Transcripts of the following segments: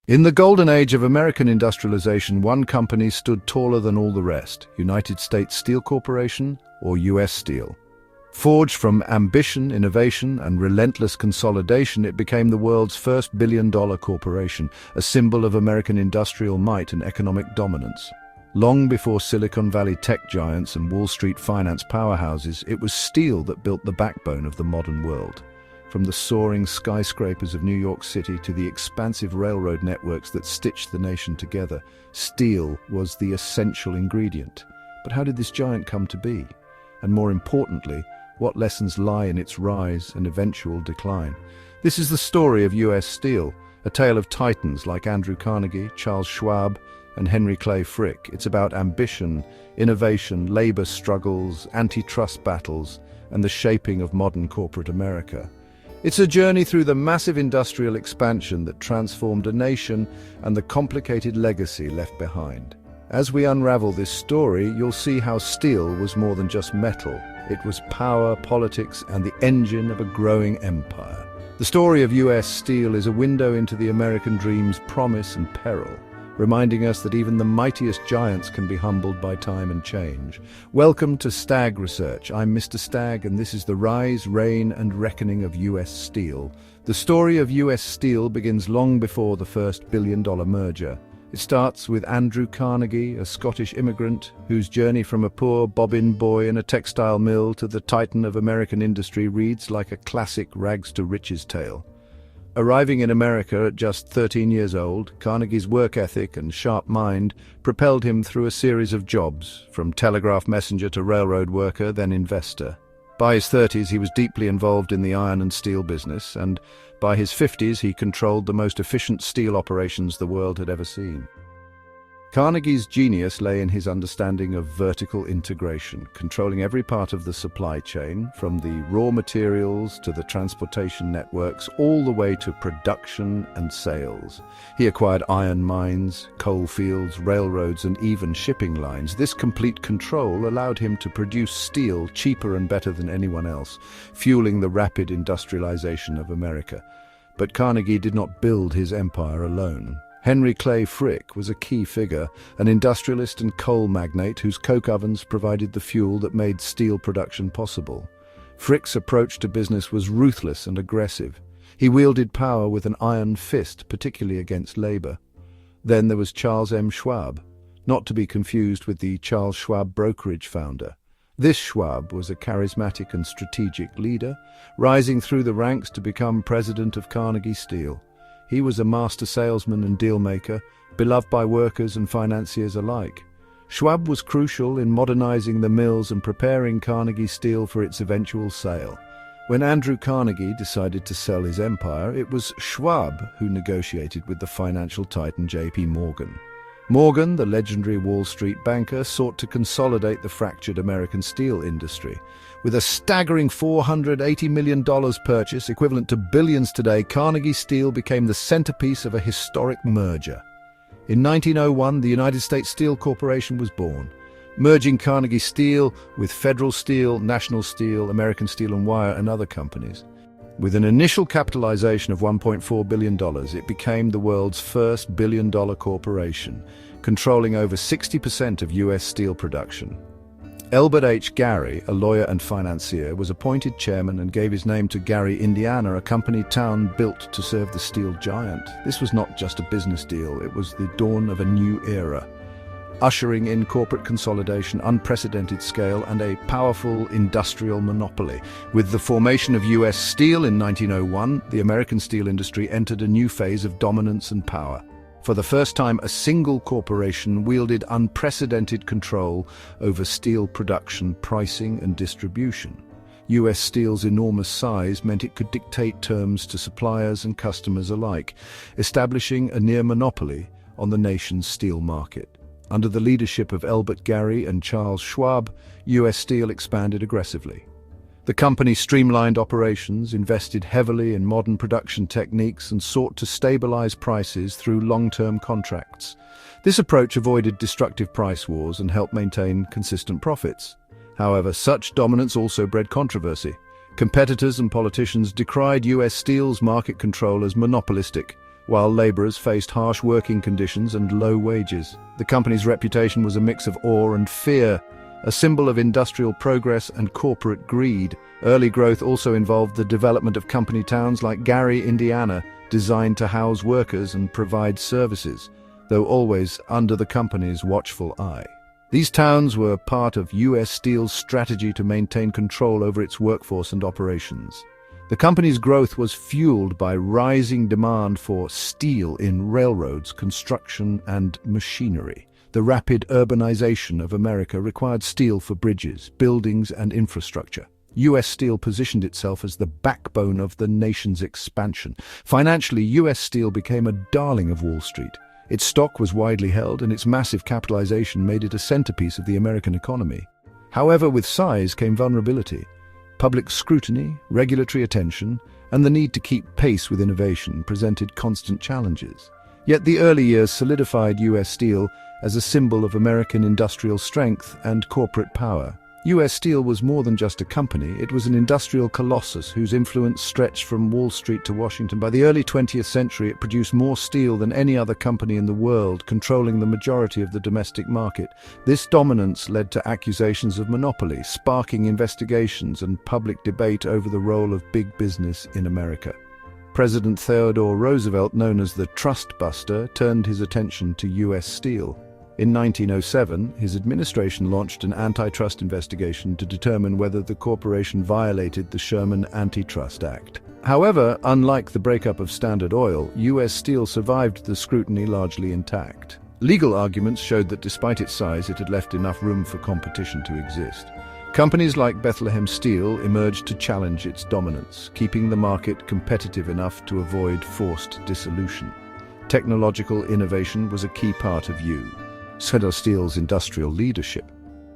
In the golden age of American industrialization, one company stood taller than all the rest: United States Steel Corporation, or US Steel. Forged from ambition, innovation, and relentless consolidation, it became the world's first billion-dollar corporation, a symbol of American industrial might and economic dominance. Long before Silicon Valley tech giants and Wall Street finance powerhouses, it was steel that built the backbone of the modern world. From the soaring skyscrapers of New York City to the expansive railroad networks that stitched the nation together, steel was the essential ingredient. But how did this giant come to be? And more importantly, what lessons lie in its rise and eventual decline? This is the story of US Steel, a tale of titans like Andrew Carnegie, Charles Schwab, and Henry Clay Frick. It's about ambition, innovation, labor struggles, antitrust battles, and the shaping of modern corporate America. It's a journey through the massive industrial expansion that transformed a nation and the complicated legacy left behind. As we unravel this story, you'll see how steel was more than just metal. It was power, politics, and the engine of a growing empire. The story of US Steel is a window into the American dream's promise and peril, reminding us that even the mightiest giants can be humbled by time and change. Welcome to Stag Research. I'm Mr. Stag, and this is the rise, reign, and reckoning of US Steel. The story of US Steel begins long before the first billion-dollar merger. It starts with Andrew Carnegie, a Scottish immigrant whose journey from a poor bobbin boy in a textile mill to the titan of American industry reads like a classic rags-to-riches tale. Arriving in America at just 13 years old, Carnegie's work ethic and sharp mind propelled him through a series of jobs, from telegraph messenger to railroad worker, then investor. By his 30s, he was deeply involved in the iron and steel business, and by his 50s, he controlled the most efficient steel operations the world had ever seen. Carnegie's genius lay in his understanding of vertical integration, controlling every part of the supply chain, from the raw materials to the transportation networks, all the way to production and sales. He acquired iron mines, coal fields, railroads, and even shipping lines. This complete control allowed him to produce steel cheaper and better than anyone else, fueling the rapid industrialization of America. But Carnegie did not build his empire alone. Henry Clay Frick was a key figure, an industrialist and coal magnate whose coke ovens provided the fuel that made steel production possible. Frick's approach to business was ruthless and aggressive. He wielded power with an iron fist, particularly against labor. Then there was Charles M. Schwab, not to be confused with the Charles Schwab brokerage founder. This Schwab was a charismatic and strategic leader, rising through the ranks to become president of Carnegie Steel. He was a master salesman and dealmaker, beloved by workers and financiers alike. Schwab was crucial in modernizing the mills and preparing Carnegie Steel for its eventual sale. When Andrew Carnegie decided to sell his empire, it was Schwab who negotiated with the financial titan J.P. Morgan. Morgan, the legendary Wall Street banker, sought to consolidate the fractured American steel industry. With a staggering $480 million purchase, equivalent to billions today, Carnegie Steel became the centerpiece of a historic merger. In 1901, the United States Steel Corporation was born, merging Carnegie Steel with Federal Steel, National Steel, American Steel and Wire, and other companies. With an initial capitalization of $1.4 billion, it became the world's first billion-dollar corporation, controlling over 60% of U.S. steel production. Elbert H. Gary, a lawyer and financier, was appointed chairman and gave his name to Gary, Indiana, a company town built to serve the steel giant. This was not just a business deal, it was the dawn of a new era, ushering in corporate consolidation, unprecedented scale, and a powerful industrial monopoly. With the formation of U.S. Steel in 1901, the American steel industry entered a new phase of dominance and power. For the first time, a single corporation wielded unprecedented control over steel production, pricing, and distribution. U.S. Steel's enormous size meant it could dictate terms to suppliers and customers alike, establishing a near monopoly on the nation's steel market. Under the leadership of Elbert Gary and Charles Schwab, U.S. Steel expanded aggressively. The company streamlined operations, invested heavily in modern production techniques, and sought to stabilize prices through long-term contracts. This approach avoided destructive price wars and helped maintain consistent profits. However, such dominance also bred controversy. Competitors and politicians decried U.S. Steel's market control as monopolistic. while laborers faced harsh working conditions and low wages. The company's reputation was a mix of awe and fear, a symbol of industrial progress and corporate greed. Early growth also involved the development of company towns like Gary, Indiana, designed to house workers and provide services, though always under the company's watchful eye. These towns were part of U.S. Steel's strategy to maintain control over its workforce and operations. The company's growth was fueled by rising demand for steel in railroads, construction, and machinery. The rapid urbanization of America required steel for bridges, buildings, and infrastructure. U.S. Steel positioned itself as the backbone of the nation's expansion. Financially, U.S. Steel became a darling of Wall Street. Its stock was widely held, and its massive capitalization made it a centerpiece of the American economy. However, with size came vulnerability. Public scrutiny, regulatory attention, and the need to keep pace with innovation presented constant challenges. Yet the early years solidified U.S. Steel as a symbol of American industrial strength and corporate power. U.S. Steel was more than just a company, it was an industrial colossus whose influence stretched from Wall Street to Washington. By the early 20th century, it produced more steel than any other company in the world, controlling the majority of the domestic market. This dominance led to accusations of monopoly, sparking investigations and public debate over the role of big business in America. President Theodore Roosevelt, known as the Trust Buster, turned his attention to U.S. Steel. In 1907, his administration launched an antitrust investigation to determine whether the corporation violated the Sherman Antitrust Act. However, unlike the breakup of Standard Oil, U.S. Steel survived the scrutiny largely intact. Legal arguments showed that despite its size, it had left enough room for competition to exist. Companies like Bethlehem Steel emerged to challenge its dominance, keeping the market competitive enough to avoid forced dissolution. Technological innovation was a key part of U.S. Steel's industrial leadership.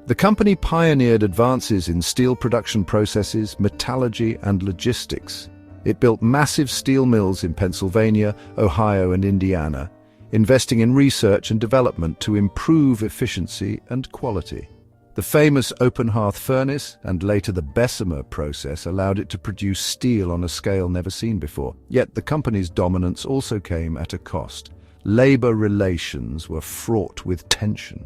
The company pioneered advances in steel production processes, metallurgy, and logistics. It built massive steel mills in Pennsylvania, Ohio, and Indiana, investing in research and development to improve efficiency and quality. The famous open hearth furnace and later the Bessemer process allowed it to produce steel on a scale never seen before. Yet the company's dominance also came at a cost. Labor relations were fraught with tension.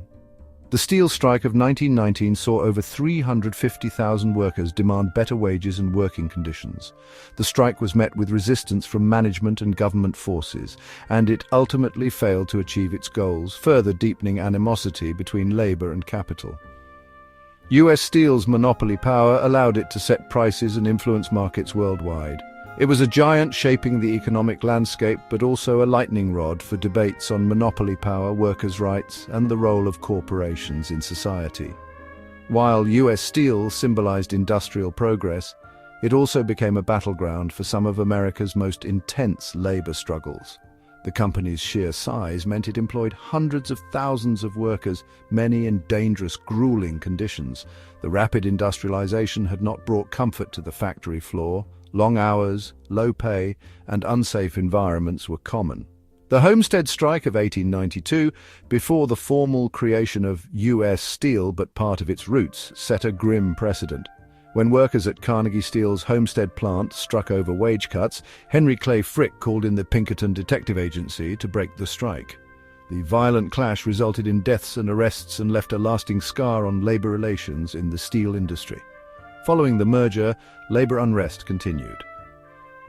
The steel strike of 1919 saw over 350,000 workers demand better wages and working conditions. The strike was met with resistance from management and government forces, and it ultimately failed to achieve its goals, further deepening animosity between labor and capital. U.S. Steel's monopoly power allowed it to set prices and influence markets worldwide. It was a giant shaping the economic landscape, but also a lightning rod for debates on monopoly power, workers' rights, and the role of corporations in society. While U.S. Steel symbolized industrial progress, it also became a battleground for some of America's most intense labor struggles. The company's sheer size meant it employed hundreds of thousands of workers, many in dangerous, grueling conditions. The rapid industrialization had not brought comfort to the factory floor. Long hours, low pay, and unsafe environments were common. The Homestead Strike of 1892, before the formal creation of U.S. Steel but part of its roots, set a grim precedent. When workers at Carnegie Steel's Homestead plant struck over wage cuts, Henry Clay Frick called in the Pinkerton Detective Agency to break the strike. The violent clash resulted in deaths and arrests and left a lasting scar on labor relations in the steel industry. Following the merger, labor unrest continued.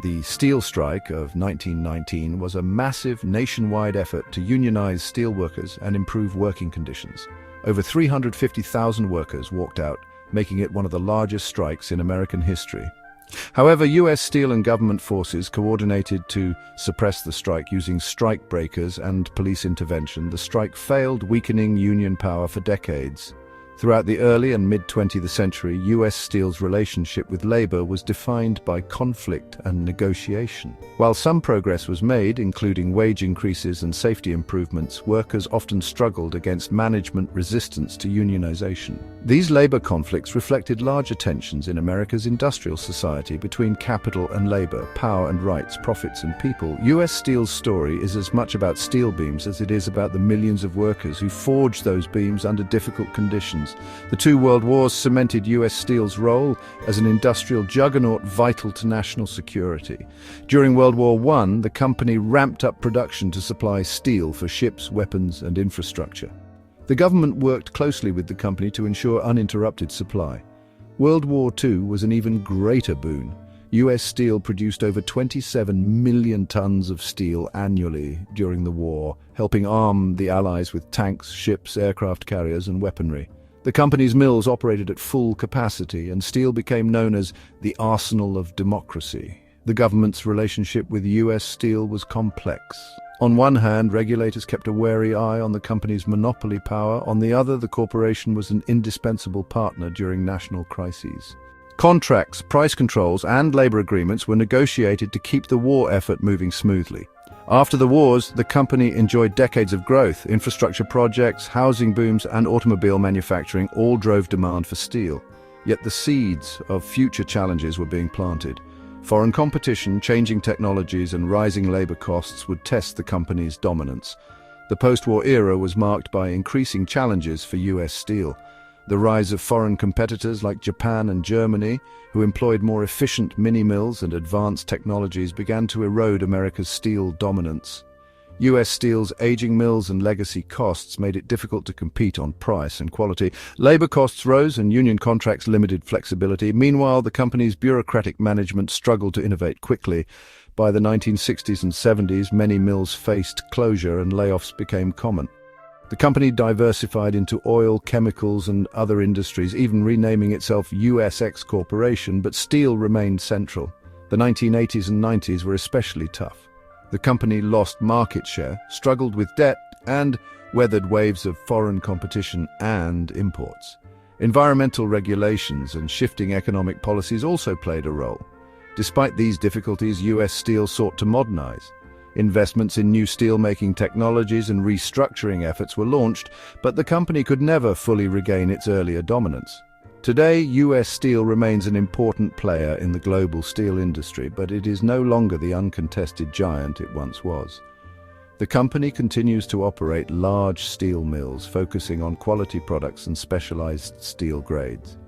The steel strike of 1919 was a massive nationwide effort to unionize steelworkers and improve working conditions. Over 350,000 workers walked out, making it one of the largest strikes in American history. However, U.S. Steel and government forces coordinated to suppress the strike using strike breakers and police intervention. The strike failed, weakening union power for decades. Throughout the early and mid-20th century, U.S. Steel's relationship with labor was defined by conflict and negotiation. While some progress was made, including wage increases and safety improvements, workers often struggled against management resistance to unionization. These labor conflicts reflected larger tensions in America's industrial society between capital and labor, power and rights, profits and people. U.S. Steel's story is as much about steel beams as it is about the millions of workers who forged those beams under difficult conditions. The two world wars cemented U.S. Steel's role as an industrial juggernaut vital to national security. During World War I, the company ramped up production to supply steel for ships, weapons and infrastructure. The government worked closely with the company to ensure uninterrupted supply. World War II was an even greater boon. U.S. Steel produced over 27 million tons of steel annually during the war, helping arm the Allies with tanks, ships, aircraft carriers and weaponry. The company's mills operated at full capacity, and steel became known as the arsenal of democracy. The government's relationship with U.S. Steel was complex. On one hand, regulators kept a wary eye on the company's monopoly power. On the other, the corporation was an indispensable partner during national crises. Contracts, price controls, and labor agreements were negotiated to keep the war effort moving smoothly. After the wars, the company enjoyed decades of growth. Infrastructure projects, housing booms, and automobile manufacturing all drove demand for steel. Yet the seeds of future challenges were being planted. Foreign competition, changing technologies, and rising labor costs would test the company's dominance. The post-war era was marked by increasing challenges for U.S. Steel. The rise of foreign competitors like Japan and Germany, who employed more efficient mini-mills and advanced technologies, began to erode America's steel dominance. U.S. Steel's aging mills and legacy costs made it difficult to compete on price and quality. Labor costs rose and union contracts limited flexibility. Meanwhile, the company's bureaucratic management struggled to innovate quickly. By the 1960s and 70s, many mills faced closure and layoffs became common. The company diversified into oil, chemicals, and other industries, even renaming itself USX Corporation, but steel remained central. The 1980s and 90s were especially tough. The company lost market share, struggled with debt, and weathered waves of foreign competition and imports. Environmental regulations and shifting economic policies also played a role. Despite these difficulties, U.S. Steel sought to modernize. Investments in new steel-making technologies and restructuring efforts were launched, but the company could never fully regain its earlier dominance. Today, U.S. Steel remains an important player in the global steel industry, but it is no longer the uncontested giant it once was. The company continues to operate large steel mills, focusing on quality products and specialized steel grades.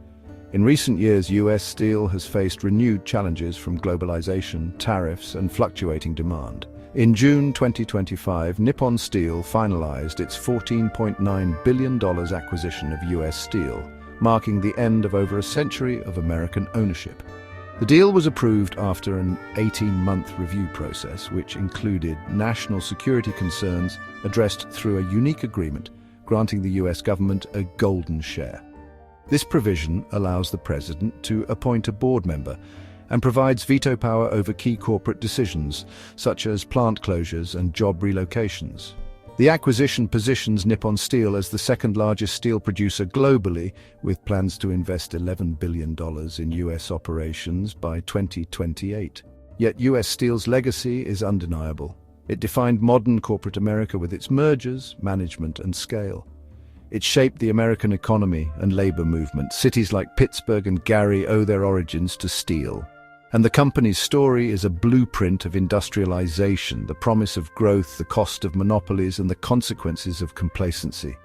In recent years, U.S. Steel has faced renewed challenges from globalization, tariffs, and fluctuating demand. In June 2025, Nippon Steel finalized its $14.9 billion acquisition of U.S. Steel, marking the end of over a century of American ownership. The deal was approved after an 18-month review process, which included national security concerns addressed through a unique agreement, granting the U.S. government a golden share. This provision allows the president to appoint a board member and provides veto power over key corporate decisions, such as plant closures and job relocations. The acquisition positions Nippon Steel as the second-largest steel producer globally, with plans to invest $11 billion in U.S. operations by 2028. Yet U.S. Steel's legacy is undeniable. It defined modern corporate America with its mergers, management, and scale. It shaped the American economy and labor movement. Cities like Pittsburgh and Gary owe their origins to steel. And the company's story is a blueprint of industrialization, the promise of growth, the cost of monopolies, and the consequences of complacency.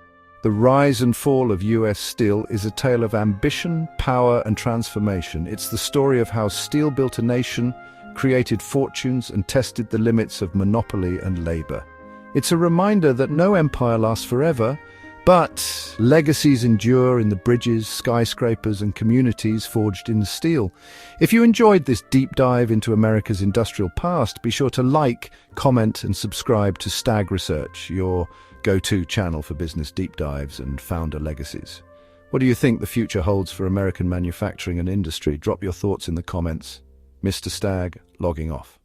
The rise and fall of U.S. Steel is a tale of ambition, power, and transformation. It's the story of how steel built a nation, created fortunes, and tested the limits of monopoly and labor. It's a reminder that no empire lasts forever, but legacies endure in the bridges, skyscrapers, and communities forged in steel. If you enjoyed this deep dive into America's industrial past, be sure to like, comment, and subscribe to Stag Research, your go-to channel for business deep dives and founder legacies. What do you think the future holds for American manufacturing and industry? Drop your thoughts in the comments. Mr. Stag, logging off.